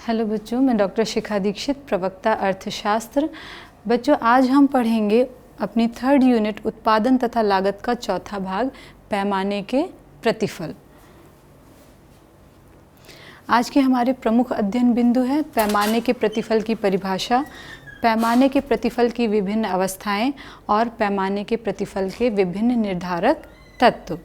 Hello बच्चों, मैं doctor शिखा दीक्षित, प्रवक्ता अर्थशास्त्र। बच्चों, आज हम पढ़ेंगे अपनी 3rd यूनिट उत्पादन तथा लागत का चौथा भाग, पैमाने के प्रतिफल। आज के हमारे प्रमुख अध्ययन बिंदु है पैमाने के प्रतिफल की परिभाषा, पैमाने के प्रतिफल की विभिन्न अवस्थाएं और पैमाने के प्रतिफल के विभिन्न निर्धारक तत्व।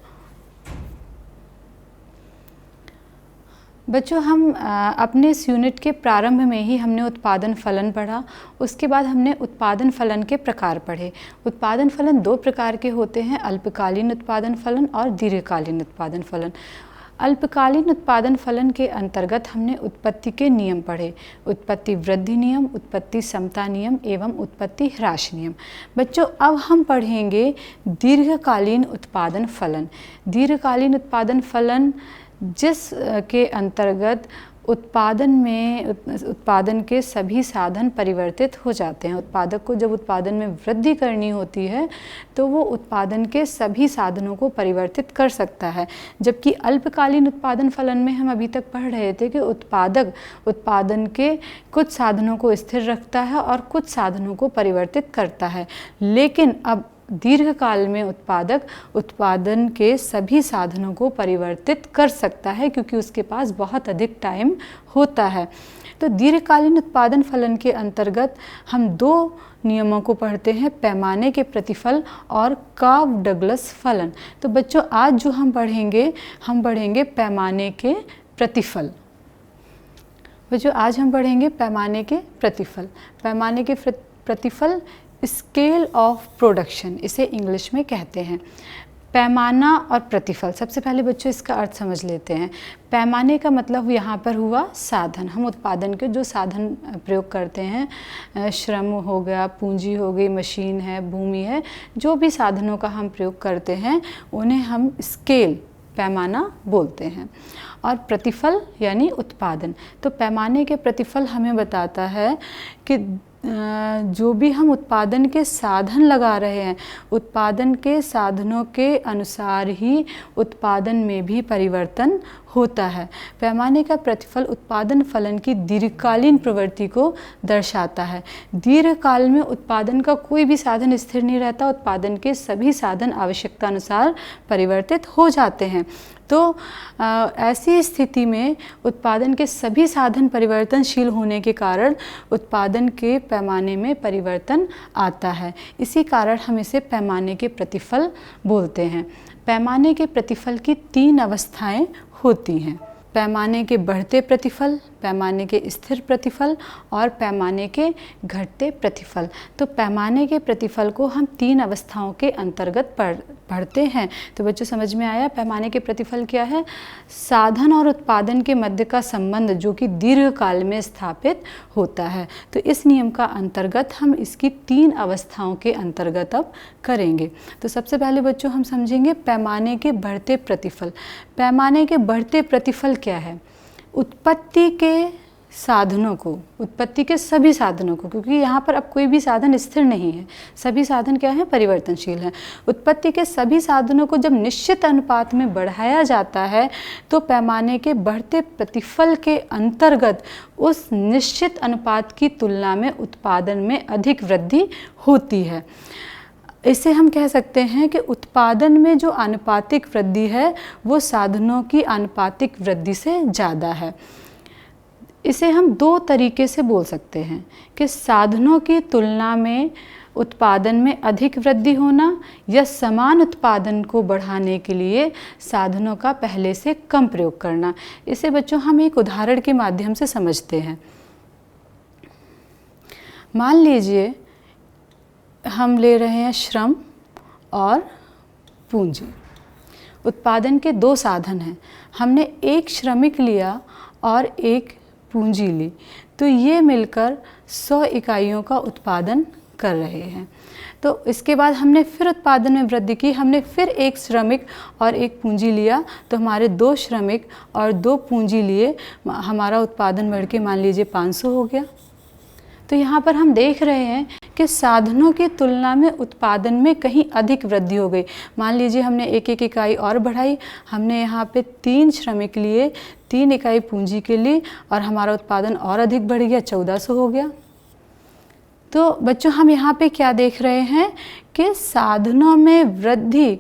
बच्चों, हम अपने इस यूनिट के प्रारंभ में ही हमने उत्पादन फलन पढ़ा। उसके बाद हमने उत्पादन फलन के प्रकार पढ़े। उत्पादन फलन 2 प्रकार के होते हैं, अल्पकालीन उत्पादन फलन और दीर्घकालीन उत्पादन फलन। अल्पकालीन उत्पादन फलन के अंतर्गत हमने उत्पत्ति के नियम पढ़े, उत्पत्ति वृद्धि नियम, उत्पत्ति समता नियम एवं उत्पत्ति ह्रास नियम। बच्चों, अब हम पढ़ेंगे दीर्घकालीन उत्पादन फलन। दीर्घकालीन उत्पादन फलन जिस के अंतर्गत उत्पादन के सभी साधन परिवर्तित हो जाते हैं। उत्पादक को जब उत्पादन में वृद्धि करनी होती है तो वो उत्पादन के सभी साधनों को परिवर्तित कर सकता है, जबकि अल्पकालीन उत्पादन फलन में हम अभी तक पढ़ रहे थे कि उत्पादक उत्पादन के कुछ साधनों को स्थिर रखता है और कुछ साधनों को परिवर्तित करता है। लेकिन अब दीर्घकाल में उत्पादक उत्पादन के सभी साधनों को परिवर्तित कर सकता है, क्योंकि उसके पास बहुत अधिक टाइम होता है। तो दीर्घकालीन उत्पादन फलन के अंतर्गत हम 2 नियमों को पढ़ते हैं, पैमाने के प्रतिफल और काव-डगलस फलन। तो बच्चों, आज जो हम पढ़ेंगे पैमाने के प्रतिफल। बच्चों, आज हम पढ़ेंगे पैमाने के प्रतिफल। पैमाने के प्रतिफल स्केल ऑफ प्रोडक्शन इसे इंग्लिश में कहते हैं। पैमाना और प्रतिफल, सबसे पहले बच्चों इसका अर्थ समझ लेते हैं। पैमाने का मतलब यहाँ पर हुआ साधन। हम उत्पादन के जो साधन प्रयोग करते हैं, श्रम हो गया, पूंजी हो गई, मशीन है, भूमि है, जो भी साधनों का हम प्रयोग करते हैं उन्हें हम स्केल, पैमाना बोलते हैं। और प्रतिफल यानी उत्पादन। तो पैमाने के प्रतिफल हमें बताता है कि जो भी हम उत्पादन के साधन लगा रहे हैं, उत्पादन के साधनों के अनुसार ही उत्पादन में भी परिवर्तन होता है। पैमाने का प्रतिफल उत्पादन फलन की दीर्घकालीन प्रवृत्ति को दर्शाता है। दीर्घकाल में उत्पादन का कोई भी साधन स्थिर नहीं रहता, उत्पादन के सभी साधन आवश्यकता अनुसार परिवर्तित हो जाते हैं। तो ऐसी स्थिति में उत्पादन के सभी साधन परिवर्तनशील होने के कारण उत्पादन के पैमाने में परिवर्तन आता है। इसी कारण हम इसे पैमाने के प्रतिफल बोलते हैं। पैमाने के प्रतिफल की 3 अवस्थाएं होती हैं, पैमाने के बढ़ते प्रतिफल, पैमाने के स्थिर प्रतिफल और पैमाने के घटते प्रतिफल। तो पैमाने के प्रतिफल को हम 3 अवस्थाओं के अंतर्गत पढ़ते हैं। तो बच्चों, समझ में आया पैमाने के प्रतिफल क्या है? साधन और उत्पादन के मध्य का संबंध जो कि दीर्घकाल में स्थापित होता है। तो इस नियम का अंतर्गत हम इसकी 3 अवस्थाओं के अंतर्गत अब करेंगे। तो सबसे पहले बच्चों हम समझेंगे पैमाने के बढ़ते प्रतिफल। पैमाने के बढ़ते प्रतिफल क्या है? उत्पत्ति के साधनों को, उत्पत्ति के सभी साधनों को, क्योंकि यहाँ पर अब कोई भी साधन स्थिर नहीं है, सभी साधन क्या है? परिवर्तनशील हैं। उत्पत्ति के सभी साधनों को जब निश्चित अनुपात में बढ़ाया जाता है तो पैमाने के बढ़ते प्रतिफल के अंतर्गत उस निश्चित अनुपात की तुलना में उत्पादन में अधिक वृद्धि होती है। इसे हम कह सकते हैं कि उत्पादन में जो आनुपातिक वृद्धि है वो साधनों की आनुपातिक वृद्धि से ज़्यादा है। इसे हम 2 तरीके से बोल सकते हैं कि साधनों की तुलना में उत्पादन में अधिक वृद्धि होना या समान उत्पादन को बढ़ाने के लिए साधनों का पहले से कम प्रयोग करना। इसे बच्चों हम एक उदाहरण के माध्यम से समझते हैं। मान लीजिए हम ले रहे हैं श्रम और पूंजी। उत्पादन के 2 साधन हैं, हमने एक श्रमिक लिया और एक पूंजी ली, तो ये मिलकर 100 इकाइयों का उत्पादन कर रहे हैं। तो इसके बाद हमने फिर उत्पादन में वृद्धि की, हमने फिर एक श्रमिक और एक पूंजी लिया, तो हमारे 2 श्रमिक और 2 पूंजी लिए हमारा उत्पादन बढ़ के मान लीजिए 500 हो गया। तो यहाँ पर हम देख रहे हैं कि साधनों की तुलना में उत्पादन में कहीं अधिक वृद्धि हो गई। मान लीजिए हमने एक एक इकाई और बढ़ाई, हमने यहाँ पे 3 श्रमिक लिए, 3 इकाई पूंजी के लिए, और हमारा उत्पादन और अधिक बढ़ गया, 1400 हो गया। तो बच्चों हम यहाँ पे क्या देख रहे हैं कि साधनों में वृद्धि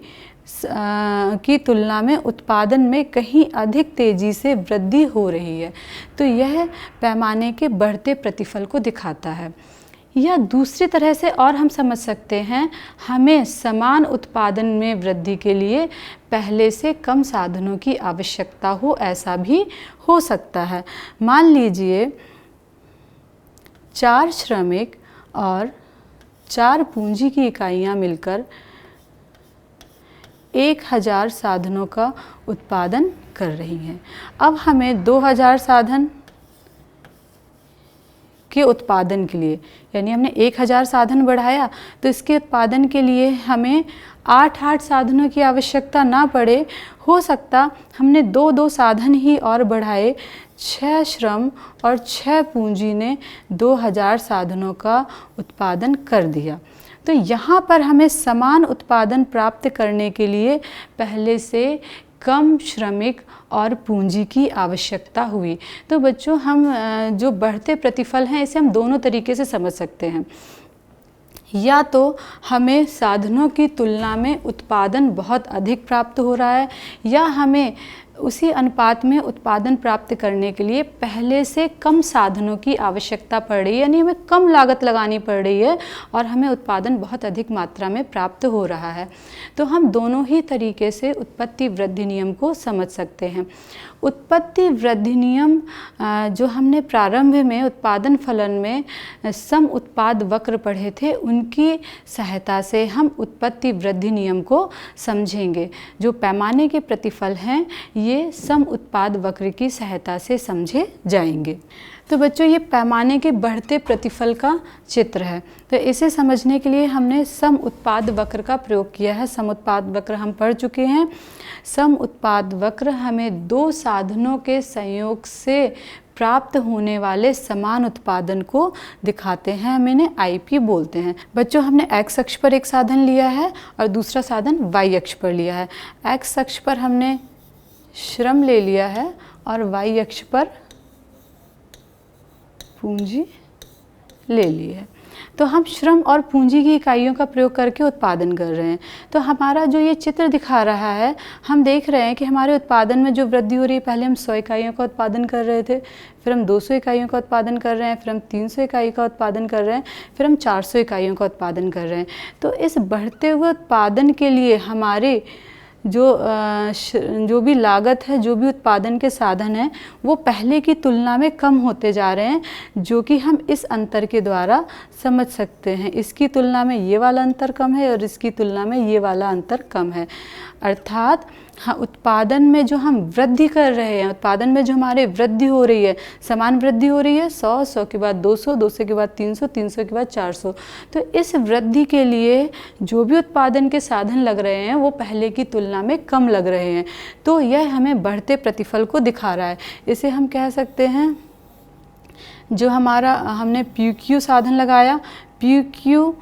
की तुलना में उत्पादन में कहीं अधिक तेज़ी से वृद्धि हो रही है। तो यह पैमाने के बढ़ते प्रतिफल को दिखाता है। या दूसरी तरह से और हम समझ सकते हैं, हमें समान उत्पादन में वृद्धि के लिए पहले से कम साधनों की आवश्यकता हो, ऐसा भी हो सकता है। मान लीजिए 4 श्रमिक और 4 पूंजी की इकाइयाँ मिलकर 1000 साधनों का उत्पादन कर रही हैं। अब हमें 2000 साधन के उत्पादन के लिए, यानी हमने 1000 साधन बढ़ाया, तो इसके उत्पादन के लिए हमें 8 साधनों की आवश्यकता ना पड़े। हो सकता हमने 2 साधन ही और बढ़ाए, 6 श्रम और 6 पूंजी ने 2000 साधनों का उत्पादन कर दिया। तो यहाँ पर हमें समान उत्पादन प्राप्त करने के लिए पहले से कम श्रमिक और पूंजी की आवश्यकता हुई। तो बच्चों हम जो बढ़ते प्रतिफल हैं इसे हम दोनों तरीके से समझ सकते हैं। या तो हमें साधनों की तुलना में उत्पादन बहुत अधिक प्राप्त हो रहा है, या हमें उसी अनुपात में उत्पादन प्राप्त करने के लिए पहले से कम साधनों की आवश्यकता पड़ रही है, यानी हमें कम लागत लगानी पड़ रही है और हमें उत्पादन बहुत अधिक मात्रा में प्राप्त हो रहा है। तो हम दोनों ही तरीके से उत्पत्ति वृद्धि नियम को समझ सकते हैं। उत्पत्ति वृद्धि नियम जो हमने प्रारंभ में उत्पादन फलन में सम उत्पाद वक्र पढ़े थे, उनकी सहायता से हम उत्पत्ति वृद्धि नियम को समझेंगे। जो पैमाने के प्रतिफल हैं ये सम उत्पाद वक्र की सहायता से समझे जाएंगे। तो बच्चों ये पैमाने के बढ़ते प्रतिफल का चित्र है। तो इसे समझने के लिए हमने सम उत्पाद वक्र का प्रयोग किया है। सम उत्पाद वक्र हम पढ़ चुके हैं। सम उत्पाद वक्र हमें 2 साधनों के संयोग से प्राप्त होने वाले समान उत्पादन को दिखाते हैं। हम इन्हें आईपी बोलते हैं। बच्चों हमने एक्स अक्ष पर एक साधन लिया है और दूसरा साधन वाई अक्ष पर लिया है। एक्स अक्ष पर हमने श्रम ले लिया है और वाई अक्ष पर पूंजी ले ली है। तो हम श्रम और पूंजी की इकाइयों का प्रयोग करके उत्पादन कर रहे हैं। तो हमारा जो ये चित्र दिखा रहा है, हम देख रहे हैं कि हमारे उत्पादन में जो वृद्धि हो रही है, पहले हम 100 इकाइयों का उत्पादन कर रहे थे, फिर हम 200 इकाइयों का उत्पादन कर रहे हैं, फिर हम 300 इकाई का उत्पादन कर रहे हैं, फिर हम 400 इकाइयों का उत्पादन कर रहे हैं। तो इस बढ़ते हुए उत्पादन के लिए हमारे जो भी लागत है, जो भी उत्पादन के साधन हैं, वो पहले की तुलना में कम होते जा रहे हैं, जो कि हम इस अंतर के द्वारा समझ सकते हैं। इसकी तुलना में ये वाला अंतर कम है और इसकी तुलना में ये वाला अंतर कम है। अर्थात हाँ, उत्पादन में जो हम वृद्धि कर रहे हैं, उत्पादन में जो हमारे वृद्धि हो रही है, समान वृद्धि हो रही है, 100, 100 के बाद 200, 200 के बाद 300, 300 के बाद 400। तो इस वृद्धि के लिए जो भी उत्पादन के साधन लग रहे हैं वो पहले की तुलना में कम लग रहे हैं। तो यह हमें बढ़ते प्रतिफल को दिखा रहा है। इसे हम कह सकते हैं, जो हमारा हमने PQ साधन लगाया, PQ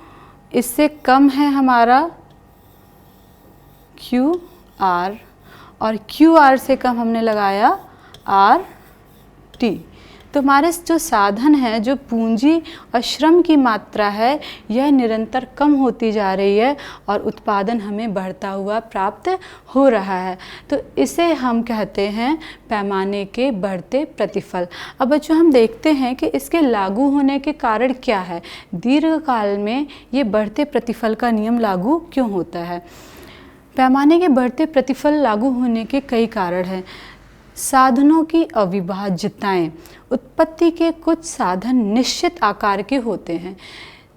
इससे कम है हमारा QR, और QR से कम हमने लगाया RT। तो हमारे जो साधन है, जो पूंजी और श्रम की मात्रा है, यह निरंतर कम होती जा रही है और उत्पादन हमें बढ़ता हुआ प्राप्त हो रहा है। तो इसे हम कहते हैं पैमाने के बढ़ते प्रतिफल। अब बच्चों हम देखते हैं कि इसके लागू होने के कारण क्या है। दीर्घकाल में ये बढ़ते प्रतिफल का नियम लागू क्यों होता है? पैमाने के बढ़ते प्रतिफल लागू होने के कई कारण हैं। साधनों की अविभाज्यताएं। उत्पत्ति के कुछ साधन निश्चित आकार के होते हैं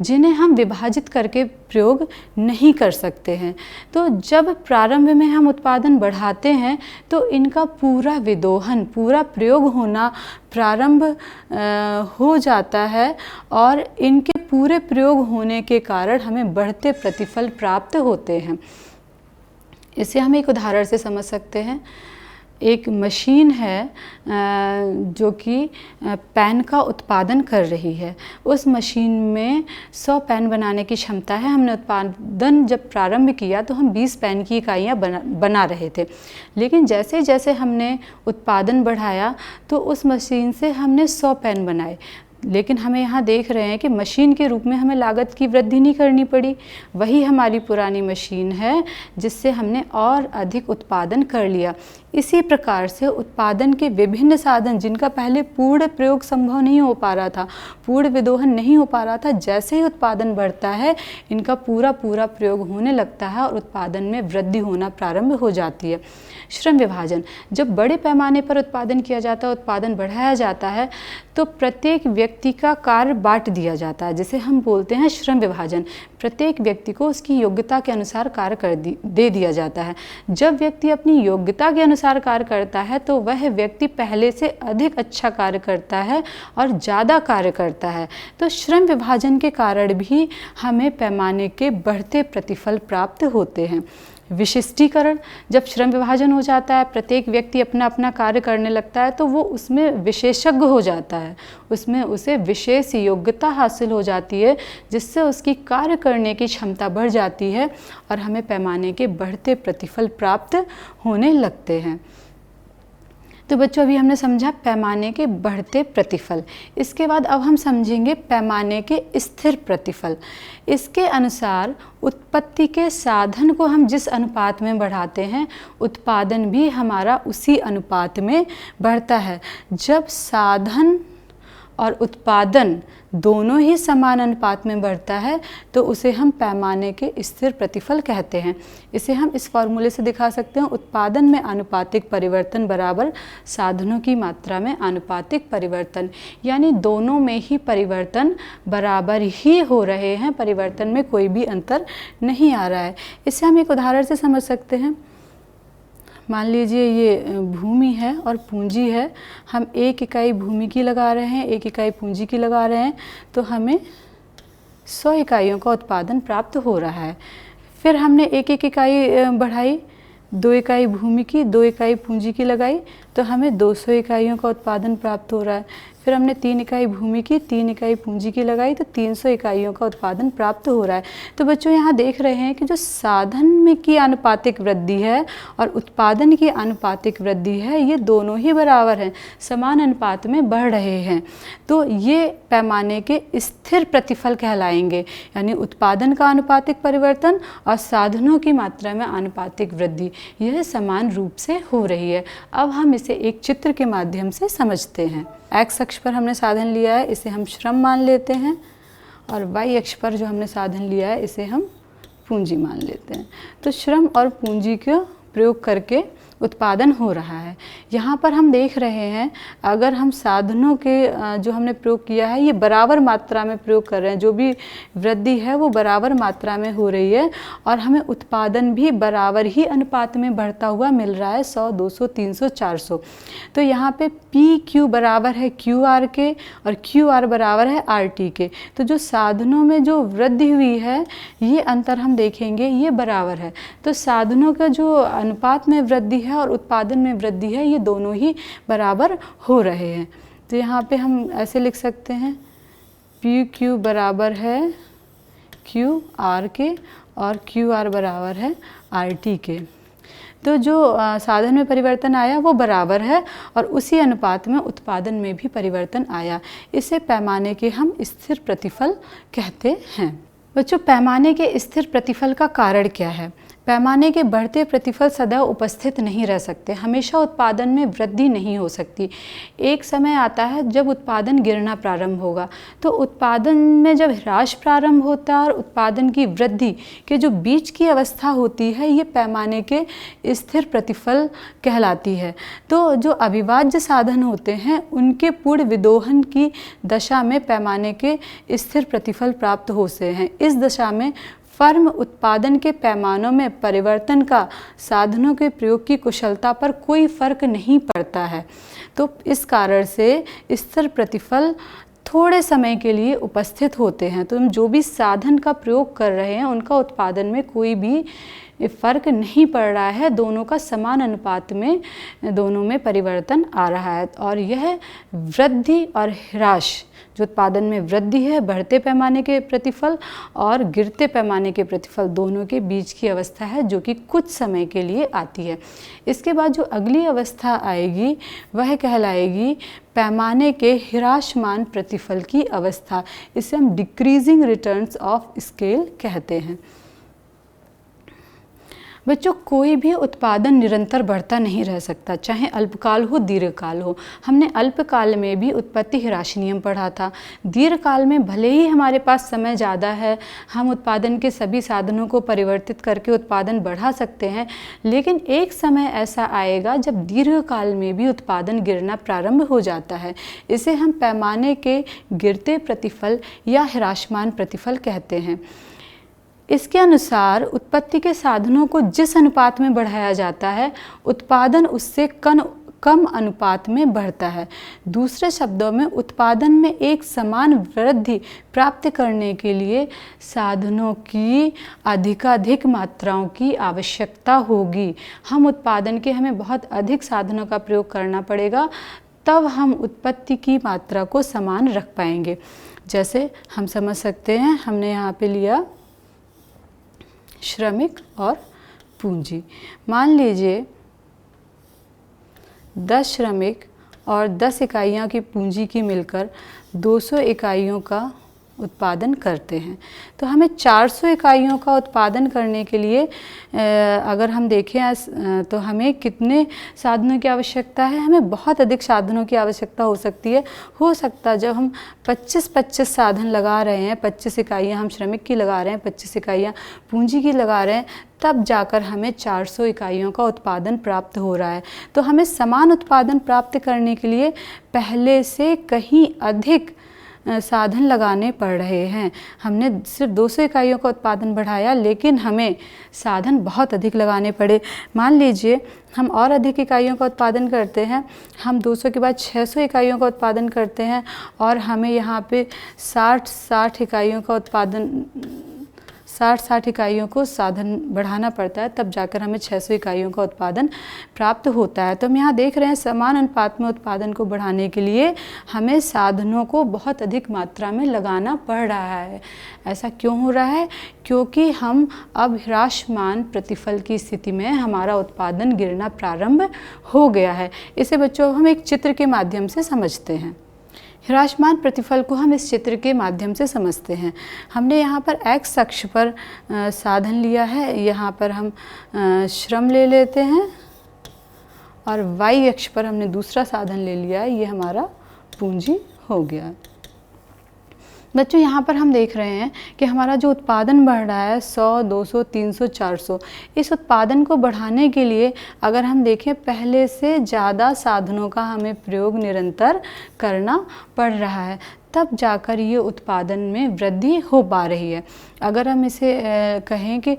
जिन्हें हम विभाजित करके प्रयोग नहीं कर सकते हैं। तो जब प्रारंभ में हम उत्पादन बढ़ाते हैं तो इनका पूरा विदोहन, पूरा प्रयोग होना प्रारंभ हो जाता है और इनके पूरे प्रयोग होने के कारण हमें बढ़ते प्रतिफल प्राप्त होते हैं। इसे हम एक उदाहरण से समझ सकते हैं। एक मशीन है जो कि पेन का उत्पादन कर रही है। उस मशीन में 100 पेन बनाने की क्षमता है। हमने उत्पादन जब प्रारंभ किया तो हम 20 पेन की इकाइयाँ बना रहे थे, लेकिन जैसे जैसे हमने उत्पादन बढ़ाया तो उस मशीन से हमने 100 पेन बनाए। लेकिन हमें यहाँ देख रहे हैं कि मशीन के रूप में हमें लागत की वृद्धि नहीं करनी पड़ी। वही हमारी पुरानी मशीन है जिससे हमने और अधिक उत्पादन कर लिया। इसी प्रकार से उत्पादन के विभिन्न साधन जिनका पहले पूर्ण प्रयोग संभव नहीं हो पा रहा था, पूर्ण विदोहन नहीं हो पा रहा था, जैसे ही उत्पादन बढ़ता है इनका पूरा प्रयोग होने लगता है और उत्पादन में वृद्धि होना प्रारंभ हो जाती है। श्रम विभाजन, जब बड़े पैमाने पर उत्पादन किया जाता है, उत्पादन बढ़ाया जाता है, तो प्रत्येक व्यक्ति का कार्य बांट दिया जाता है, जिसे हम बोलते हैं श्रम विभाजन। प्रत्येक व्यक्ति को उसकी योग्यता के अनुसार कार्य दे दिया जाता है। जब व्यक्ति अपनी योग्यता के अनुसार कार्य करता है तो वह व्यक्ति पहले से अधिक अच्छा कार्य करता है और ज़्यादा कार्य करता है। तो श्रम विभाजन के कारण भी हमें पैमाने के बढ़ते प्रतिफल प्राप्त होते हैं। विशिष्टीकरण, जब श्रम विभाजन हो जाता है, प्रत्येक व्यक्ति अपना अपना कार्य करने लगता है तो वो उसमें विशेषज्ञ हो जाता है, उसमें उसे विशेष योग्यता हासिल हो जाती है, जिससे उसकी कार्य करने की क्षमता बढ़ जाती है और हमें पैमाने के बढ़ते प्रतिफल प्राप्त होने लगते हैं। तो बच्चों, अभी हमने समझा पैमाने के बढ़ते प्रतिफल। इसके बाद अब हम समझेंगे पैमाने के स्थिर प्रतिफल। इसके अनुसार उत्पत्ति के साधन को हम जिस अनुपात में बढ़ाते हैं, उत्पादन भी हमारा उसी अनुपात में बढ़ता है। जब साधन और उत्पादन दोनों ही समान अनुपात में बढ़ता है तो उसे हम पैमाने के स्थिर प्रतिफल कहते हैं। इसे हम इस फॉर्मूले से दिखा सकते हैं, उत्पादन में आनुपातिक परिवर्तन बराबर साधनों की मात्रा में आनुपातिक परिवर्तन, यानी दोनों में ही परिवर्तन बराबर ही हो रहे हैं, परिवर्तन में कोई भी अंतर नहीं आ रहा है। इसे हम एक उदाहरण से समझ सकते हैं। मान लीजिए ये भूमि है और पूंजी है। हम 1 इकाई भूमि की लगा रहे हैं, 1 इकाई पूंजी की लगा रहे हैं, तो हमें 100 इकाइयों का उत्पादन प्राप्त हो रहा है। फिर हमने 1 इकाई बढ़ाई, 2 इकाई भूमि की, 2 इकाई पूंजी की लगाई, तो हमें 200 इकाइयों का उत्पादन प्राप्त हो रहा है। फिर हमने 3 इकाई भूमि की, 3 इकाई पूंजी की लगाई, तो 300 इकाइयों का उत्पादन प्राप्त हो रहा है। तो बच्चों, यहाँ देख रहे हैं कि जो साधन में की आनुपातिक वृद्धि है और उत्पादन की आनुपातिक वृद्धि है, ये दोनों ही बराबर हैं, समान अनुपात में बढ़ रहे हैं। तो ये पैमाने के स्थिर प्रतिफल कहलाएंगे, यानी उत्पादन का आनुपातिक परिवर्तन और साधनों की मात्रा में आनुपातिक वृद्धि, यह समान रूप से हो रही है। अब हम इसे एक चित्र के माध्यम से समझते हैं। एक्स अक्ष पर हमने साधन लिया है, इसे हम श्रम मान लेते हैं, और वाई अक्ष पर जो हमने साधन लिया है इसे हम पूंजी मान लेते हैं। तो श्रम और पूंजी का प्रयोग करके उत्पादन हो रहा है। यहाँ पर हम देख रहे हैं, अगर हम साधनों के जो हमने प्रयोग किया है ये बराबर मात्रा में प्रयोग कर रहे हैं, जो भी वृद्धि है वो बराबर मात्रा में हो रही है और हमें उत्पादन भी बराबर ही अनुपात में बढ़ता हुआ मिल रहा है, 100, 200, 300, 400। तो यहाँ पे PQ बराबर है QR के और QR बराबर है RT के। तो जो साधनों में जो वृद्धि हुई है ये अंतर हम देखेंगे, ये बराबर है। तो साधनों का जो अनुपात में वृद्धि और उत्पादन में वृद्धि है, ये दोनों ही बराबर हो रहे हैं। तो यहाँ पे हम ऐसे लिख सकते हैं, PQ बराबर है QR के और QR बराबर है RT के। तो जो साधन में परिवर्तन आया वो बराबर है और उसी अनुपात में उत्पादन में भी परिवर्तन आया। इसे पैमाने के हम स्थिर प्रतिफल कहते हैं। बच्चों, पैमाने के स्थिर प्रतिफल का कारण क्या है? पैमाने के बढ़ते प्रतिफल सदैव उपस्थित नहीं रह सकते, हमेशा उत्पादन में वृद्धि नहीं हो सकती। एक समय आता है जब उत्पादन गिरना प्रारंभ होगा। तो उत्पादन में जब ह्रास प्रारंभ होता है और उत्पादन की वृद्धि के जो बीच की अवस्था होती है, ये पैमाने के स्थिर प्रतिफल कहलाती है। तो जो अविभाज्य साधन होते हैं उनके पूर्ण विदोहन की दशा में पैमाने के स्थिर प्रतिफल प्राप्त होते हैं। इस दशा में फर्म उत्पादन के पैमानों में परिवर्तन का साधनों के प्रयोग की कुशलता पर कोई फर्क नहीं पड़ता है। तो इस कारण से स्थिर प्रतिफल थोड़े समय के लिए उपस्थित होते हैं। तो हम जो भी साधन का प्रयोग कर रहे हैं उनका उत्पादन में कोई भी फर्क नहीं पड़ रहा है, दोनों का समान अनुपात में दोनों में परिवर्तन आ रहा है। और यह वृद्धि और ह्रास, जो उत्पादन में वृद्धि है बढ़ते पैमाने के प्रतिफल और गिरते पैमाने के प्रतिफल दोनों के बीच की अवस्था है, जो कि कुछ समय के लिए आती है। इसके बाद जो अगली अवस्था आएगी वह कहलाएगी पैमाने के ह्रासमान प्रतिफल की अवस्था। इसे हम डिक्रीजिंग रिटर्न्स ऑफ स्केल कहते हैं। बच्चों, कोई भी उत्पादन निरंतर बढ़ता नहीं रह सकता, चाहे अल्पकाल हो दीर्घकाल हो। हमने अल्पकाल में भी उत्पत्ति ह्रास नियम पढ़ा था। दीर्घकाल में भले ही हमारे पास समय ज़्यादा है, हम उत्पादन के सभी साधनों को परिवर्तित करके उत्पादन बढ़ा सकते हैं, लेकिन एक समय ऐसा आएगा जब दीर्घकाल में भी उत्पादन गिरना प्रारंभ हो जाता है। इसे हम पैमाने के गिरते प्रतिफल या ह्रासमान प्रतिफल कहते हैं। इसके अनुसार उत्पत्ति के साधनों को जिस अनुपात में बढ़ाया जाता है, उत्पादन उससे कम अनुपात में बढ़ता है। दूसरे शब्दों में, उत्पादन में एक समान वृद्धि प्राप्त करने के लिए साधनों की अधिकाधिक मात्राओं की आवश्यकता होगी। हमें बहुत अधिक साधनों का प्रयोग करना पड़ेगा, तब हम उत्पत्ति की मात्रा को समान रख पाएंगे। जैसे हम समझ सकते हैं, हमने यहाँ पे लिया श्रमिक और पूंजी। मान लीजिए 10 श्रमिक और 10 इकाइयों की पूंजी की मिलकर 200 इकाइयों का उत्पादन करते हैं। तो हमें 400 इकाइयों का उत्पादन करने के लिए अगर हम देखें तो हमें कितने साधनों की आवश्यकता है? हमें बहुत अधिक साधनों की आवश्यकता हो सकती है। हो सकता है जब हम 25 साधन लगा रहे हैं, 25 इकाइयाँ हम श्रमिक की लगा रहे हैं, 25 इकाइयाँ पूंजी की लगा रहे हैं, तब जाकर हमें 400 इकाइयों का उत्पादन प्राप्त हो रहा है। तो हमें समान उत्पादन प्राप्त करने के लिए पहले से कहीं अधिक साधन लगाने पड़ रहे हैं। हमने सिर्फ 200 इकाइयों का उत्पादन बढ़ाया, लेकिन हमें साधन बहुत अधिक लगाने पड़े। मान लीजिए हम और अधिक इकाइयों का उत्पादन करते हैं, हम 200 के बाद 600 इकाइयों का उत्पादन करते हैं और हमें यहाँ पे 60 इकाइयों का उत्पादन 60 इकाइयों को साधन बढ़ाना पड़ता है, तब जाकर हमें 600 इकाइयों का उत्पादन प्राप्त होता है। तो हम यहाँ देख रहे हैं समान अनुपात में उत्पादन को बढ़ाने के लिए हमें साधनों को बहुत अधिक मात्रा में लगाना पड़ रहा है। ऐसा क्यों हो रहा है? क्योंकि हम अब ह्रासमान प्रतिफल की स्थिति में हमारा उत्पादन गिरना प्रारंभ हो गया है। इसे बच्चों हम एक चित्र के माध्यम से समझते हैं। ह्रासमान प्रतिफल को हम इस चित्र के माध्यम से समझते हैं। हमने यहाँ पर x अक्ष पर साधन लिया है, यहाँ पर हम श्रम ले लेते हैं, और y अक्ष पर हमने दूसरा साधन ले लिया है, ये हमारा पूंजी हो गया। बच्चों, यहाँ पर हम देख रहे हैं कि हमारा जो उत्पादन बढ़ रहा है 100, 200, 300, 400, इस उत्पादन को बढ़ाने के लिए अगर हम देखें पहले से ज़्यादा साधनों का हमें प्रयोग निरंतर करना पड़ रहा है, तब जाकर ये उत्पादन में वृद्धि हो पा रही है। अगर हम इसे कहें कि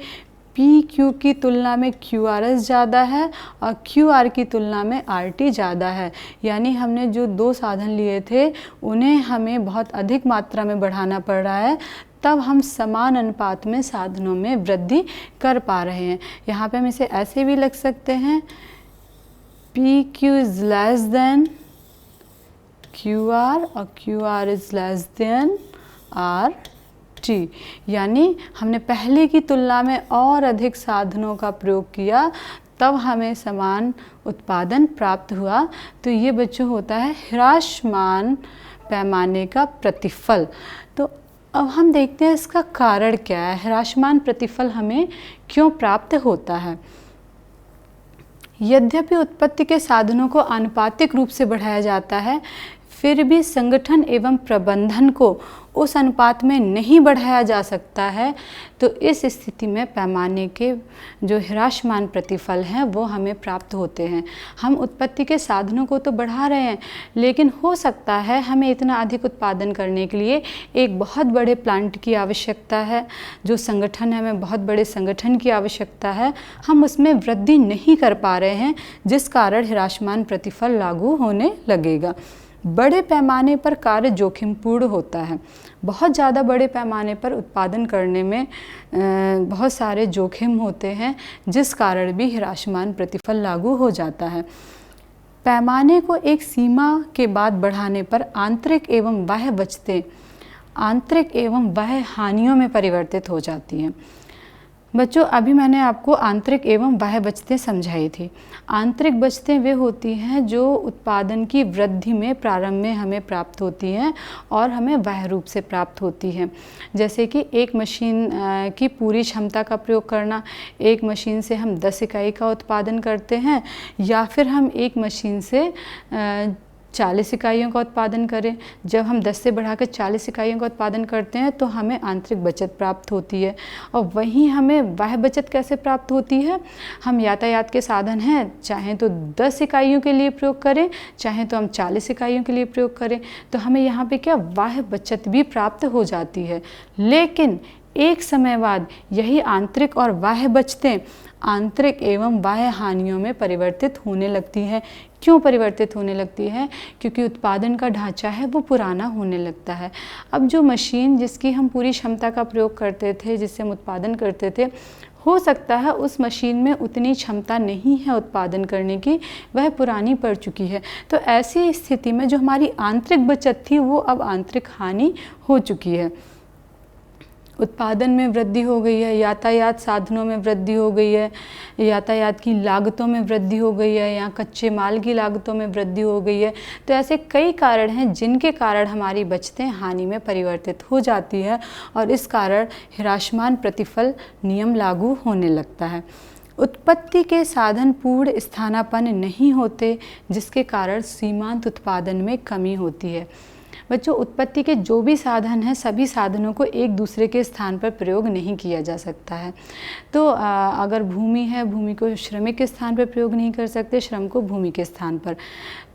PQ की तुलना में QRS ज़्यादा है और QR की तुलना में RT ज़्यादा है, यानी हमने जो 2 साधन लिए थे उन्हें हमें बहुत अधिक मात्रा में बढ़ाना पड़ रहा है, तब हम समान अनुपात में साधनों में वृद्धि कर पा रहे हैं। यहाँ पे हम इसे ऐसे भी लिख सकते हैं, PQ is less than QR और QR is less than RT। यानी हमने पहले की तुलना में और अधिक साधनों का प्रयोग किया, तब हमें समान उत्पादन प्राप्त हुआ। तो ये बच्चों होता है ह्रासमान पैमाने का प्रतिफल। तो अब हम देखते हैं इसका कारण क्या है, ह्रासमान प्रतिफल हमें क्यों प्राप्त होता है। यद्यपि उत्पत्ति के साधनों को आनुपातिक रूप से बढ़ाया जाता है, फिर भी संगठन एवं प्रबंधन को उस अनुपात में नहीं बढ़ाया जा सकता है। तो इस स्थिति में पैमाने के जो ह्रासमान प्रतिफल हैं वो हमें प्राप्त होते हैं। हम उत्पत्ति के साधनों को तो बढ़ा रहे हैं, लेकिन हो सकता है हमें इतना अधिक उत्पादन करने के लिए एक बहुत बड़े प्लांट की आवश्यकता है, जो संगठन है हमें बहुत बड़े संगठन की आवश्यकता है, हम उसमें वृद्धि नहीं कर पा रहे हैं, जिस कारण ह्रासमान प्रतिफल लागू होने लगेगा। बड़े पैमाने पर कार्य जोखिमपूर्ण होता है। बहुत ज़्यादा बड़े पैमाने पर उत्पादन करने में बहुत सारे जोखिम होते हैं, जिस कारण भी ह्रासमान प्रतिफल लागू हो जाता है। पैमाने को एक सीमा के बाद बढ़ाने पर आंतरिक एवं बाह्य बचतें आंतरिक एवं बाह्य हानियों में परिवर्तित हो जाती हैं। बच्चों, अभी मैंने आपको आंतरिक एवं बाह्य बचतें समझाई थी। आंतरिक बचतें वे होती हैं जो उत्पादन की वृद्धि में प्रारंभ में हमें प्राप्त होती हैं और हमें बाह्य रूप से प्राप्त होती हैं। जैसे कि एक मशीन की पूरी क्षमता का प्रयोग करना, एक मशीन से हम 10 इकाई का उत्पादन करते हैं, या फिर हम एक मशीन से 40 इकाइयों का उत्पादन करें। जब हम 10 से बढ़ाकर 40 इकाइयों का उत्पादन करते हैं तो हमें आंतरिक बचत प्राप्त होती है। और वहीं हमें बाह्य बचत कैसे प्राप्त होती है? हम यातायात के साधन हैं, चाहे तो 10 इकाइयों के लिए प्रयोग करें, चाहे तो हम 40 इकाइयों के लिए प्रयोग करें, तो हमें यहाँ पे क्या बाह्य बचत भी प्राप्त हो जाती है। लेकिन एक समय बाद यही आंतरिक और बाह्य बचतें आंतरिक एवं बाह्य हानियों में परिवर्तित होने लगती हैं। क्यों परिवर्तित होने लगती है? क्योंकि उत्पादन का ढांचा है वो पुराना होने लगता है। अब जो मशीन जिसकी हम पूरी क्षमता का प्रयोग करते थे, जिससे हम उत्पादन करते थे, हो सकता है उस मशीन में उतनी क्षमता नहीं है उत्पादन करने की, वह पुरानी पड़ चुकी है। तो ऐसी स्थिति में जो हमारी आंतरिक बचत थी वो अब आंतरिक हानि हो चुकी है। उत्पादन में वृद्धि हो गई है, यातायात साधनों में वृद्धि हो गई है, यातायात की लागतों में वृद्धि हो गई है, या कच्चे माल की लागतों में वृद्धि हो गई है। तो ऐसे कई कारण हैं जिनके कारण हमारी बचतें हानि में परिवर्तित हो जाती है और इस कारण ह्रासमान प्रतिफल नियम लागू होने लगता है। उत्पत्ति के साधन पूर्ण स्थानापन्न नहीं होते, जिसके कारण सीमांत उत्पादन में कमी होती है। बच्चों, उत्पत्ति के जो भी साधन हैं, सभी साधनों को एक दूसरे के स्थान पर प्रयोग नहीं किया जा सकता है। तो अगर भूमि है, भूमि को श्रमिक के स्थान पर प्रयोग नहीं कर सकते, श्रम को भूमि के स्थान पर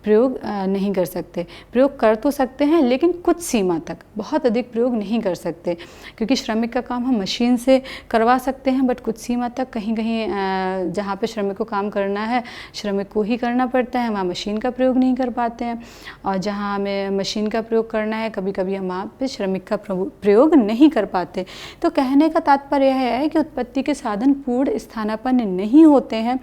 प्रयोग नहीं कर सकते। प्रयोग कर तो सकते हैं लेकिन कुछ सीमा तक, बहुत अधिक प्रयोग नहीं कर सकते, क्योंकि श्रमिक का काम हम मशीन से करवा सकते हैं, बट कुछ सीमा तक कहीं कहीं जहाँ पे श्रमिक को काम करना है श्रमिक को ही करना पड़ता है, वहाँ मशीन का प्रयोग नहीं कर पाते हैं। और जहाँ हमें मशीन का प्रयोग करना है, कभी कभी हम वहाँ पे श्रमिक का प्रयोग नहीं कर पाते। तो कहने का तात्पर्य यह है कि उत्पत्ति के साधन पूर्ण स्थानापन्न नहीं होते हैं,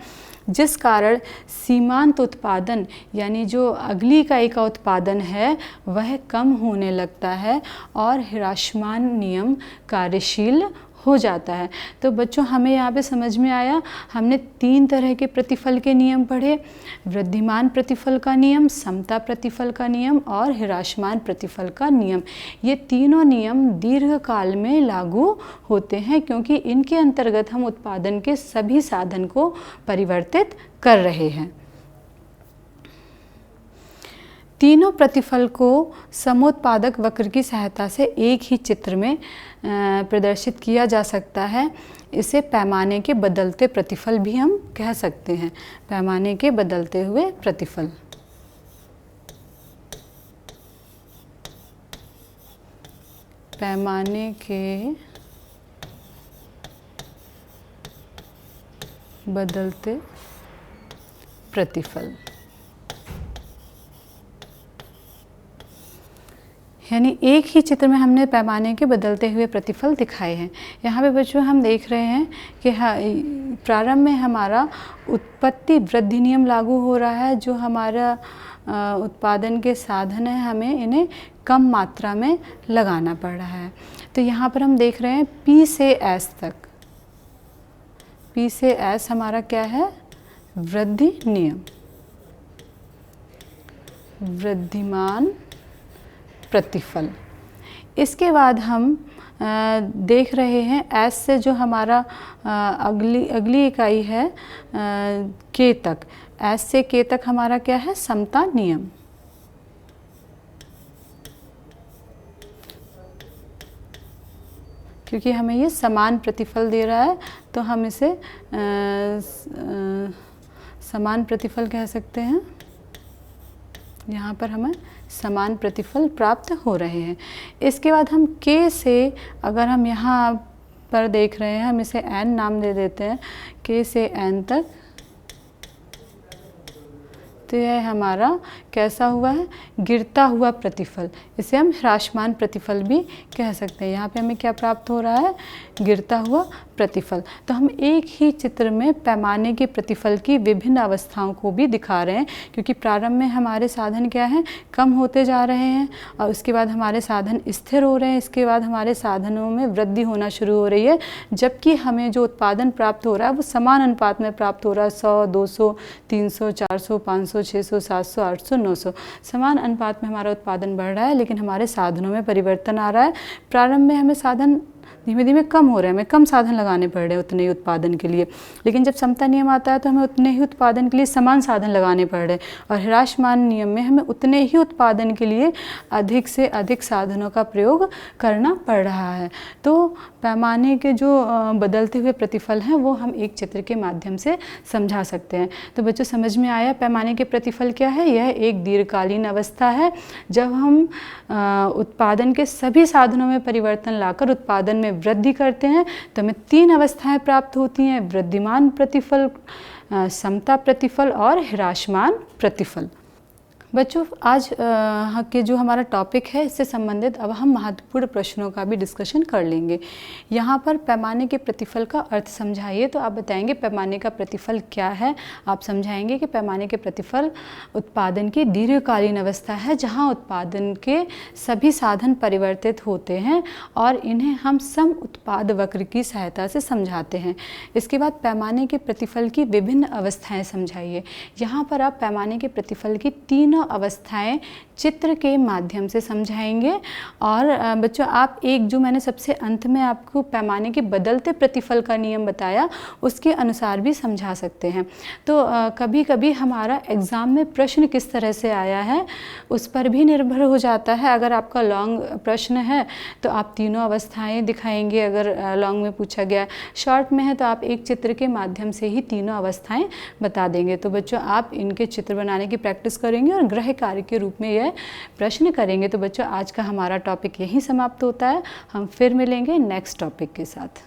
जिस कारण सीमांत उत्पादन यानी जो अगली इकाई का उत्पादन है वह कम होने लगता है और ह्रासमान नियम कार्यशील हो जाता है। तो बच्चों, हमें यहाँ पे समझ में आया, हमने 3 तरह के प्रतिफल के नियम पढ़े: वृद्धिमान प्रतिफल का नियम, समता प्रतिफल का नियम और ह्रासमान प्रतिफल का नियम। ये तीनों नियम दीर्घकाल में लागू होते हैं, क्योंकि इनके अंतर्गत हम उत्पादन के सभी साधन को परिवर्तित कर रहे हैं। तीनों प्रतिफल को समोत्पादक वक्र की सहायता से एक ही चित्र में प्रदर्शित किया जा सकता है। इसे पैमाने के बदलते प्रतिफल भी हम कह सकते हैं। पैमाने के बदलते हुए प्रतिफल। पैमाने के बदलते प्रतिफल, यानी एक ही चित्र में हमने पैमाने के बदलते हुए प्रतिफल दिखाए हैं। यहाँ पे बच्चों हम देख रहे हैं कि प्रारंभ में हमारा उत्पत्ति वृद्धि नियम लागू हो रहा है। जो हमारा उत्पादन के साधन है, हमें इन्हें कम मात्रा में लगाना पड़ रहा है। तो यहाँ पर हम देख रहे हैं P से S तक, P से S हमारा क्या है? वृद्धि नियम, वृद्धिमान प्रतिफल। इसके बाद हम देख रहे हैं S से जो हमारा अगली इकाई है K तक, S से K तक हमारा क्या है? समता नियम। क्योंकि हमें ये समान प्रतिफल दे रहा है तो हम इसे समान प्रतिफल कह सकते हैं। यहाँ पर हमें समान प्रतिफल प्राप्त हो रहे हैं। इसके बाद हम K से, अगर हम यहाँ पर देख रहे हैं, हम इसे N नाम दे देते हैं। K से N तक तो यह हमारा कैसा हुआ है, गिरता हुआ प्रतिफल। इसे हम ह्रासमान प्रतिफल भी कह सकते हैं। यहाँ पे हमें क्या प्राप्त हो रहा है, गिरता हुआ प्रतिफल। तो हम एक ही चित्र में पैमाने के प्रतिफल की विभिन्न अवस्थाओं को भी दिखा रहे हैं, क्योंकि प्रारंभ में हमारे साधन क्या हैं, कम होते जा रहे हैं और उसके बाद हमारे साधन स्थिर हो रहे हैं, इसके बाद हमारे साधनों में वृद्धि होना शुरू हो रही है, जबकि हमें जो उत्पादन प्राप्त हो रहा है वो समान अनुपात में प्राप्त हो रहा है। 100, 200, 300, 400, 500, 600, 700, 800, 900 समान अनुपात में हमारा उत्पादन बढ़ रहा है, लेकिन हमारे साधनों में परिवर्तन आ रहा है। प्रारंभ में हमें साधन धीमे धीमे कम हो रहे हैं, हमें कम साधन लगाने पड़ रहे हैं उतने ही उत्पादन के लिए, लेकिन जब समता नियम आता है तो हमें उतने ही उत्पादन के लिए समान साधन लगाने पड़ रहे हैं, और ह्रासमान नियम में हमें उतने ही उत्पादन के लिए अधिक से अधिक साधनों का प्रयोग करना पड़ रहा है। तो पैमाने के जो बदलते हुए प्रतिफल हैं वो हम एक चित्र के माध्यम से समझा सकते हैं। तो बच्चों समझ में आया पैमाने के प्रतिफल क्या है? यह एक दीर्घकालीन अवस्था है जब हम उत्पादन के सभी साधनों में परिवर्तन लाकर उत्पादन में वृद्धि करते हैं तो हमें 3 अवस्थाएं प्राप्त होती हैं, वृद्धिमान प्रतिफल, समता प्रतिफल और ह्रासमान प्रतिफल। बच्चों आज के जो हमारा टॉपिक है इससे संबंधित अब हम महत्वपूर्ण प्रश्नों का भी डिस्कशन कर लेंगे। यहाँ पर पैमाने के प्रतिफल का अर्थ समझाइए, तो आप बताएंगे पैमाने का प्रतिफल क्या है। आप समझाएंगे कि पैमाने के प्रतिफल उत्पादन की दीर्घकालीन अवस्था है जहाँ उत्पादन के सभी साधन परिवर्तित होते हैं और इन्हें हम सम उत्पाद वक्र की सहायता से समझाते हैं। इसके बाद पैमाने के प्रतिफल की विभिन्न अवस्थाएँ समझाइए। यहाँ पर आप पैमाने के प्रतिफल की 3 अवस्थाएं चित्र के माध्यम से समझाएंगे। और बच्चों आप एक जो मैंने सबसे अंत में आपको पैमाने के बदलते प्रतिफल का नियम बताया उसके अनुसार भी समझा सकते हैं। तो कभी कभी हमारा एग्ज़ाम में प्रश्न किस तरह से आया है उस पर भी निर्भर हो जाता है। अगर आपका लॉन्ग प्रश्न है तो आप 3 अवस्थाएं दिखाएंगे, अगर लॉन्ग में पूछा गया। शॉर्ट में है तो आप एक चित्र के माध्यम से ही 3 अवस्थाएं बता देंगे। तो बच्चों आप इनके चित्र बनाने की प्रैक्टिस करेंगे और गृह कार्य के रूप में यह प्रश्न करेंगे। तो बच्चों आज का हमारा टॉपिक यहीं समाप्त होता है। हम फिर मिलेंगे नेक्स्ट टॉपिक के साथ।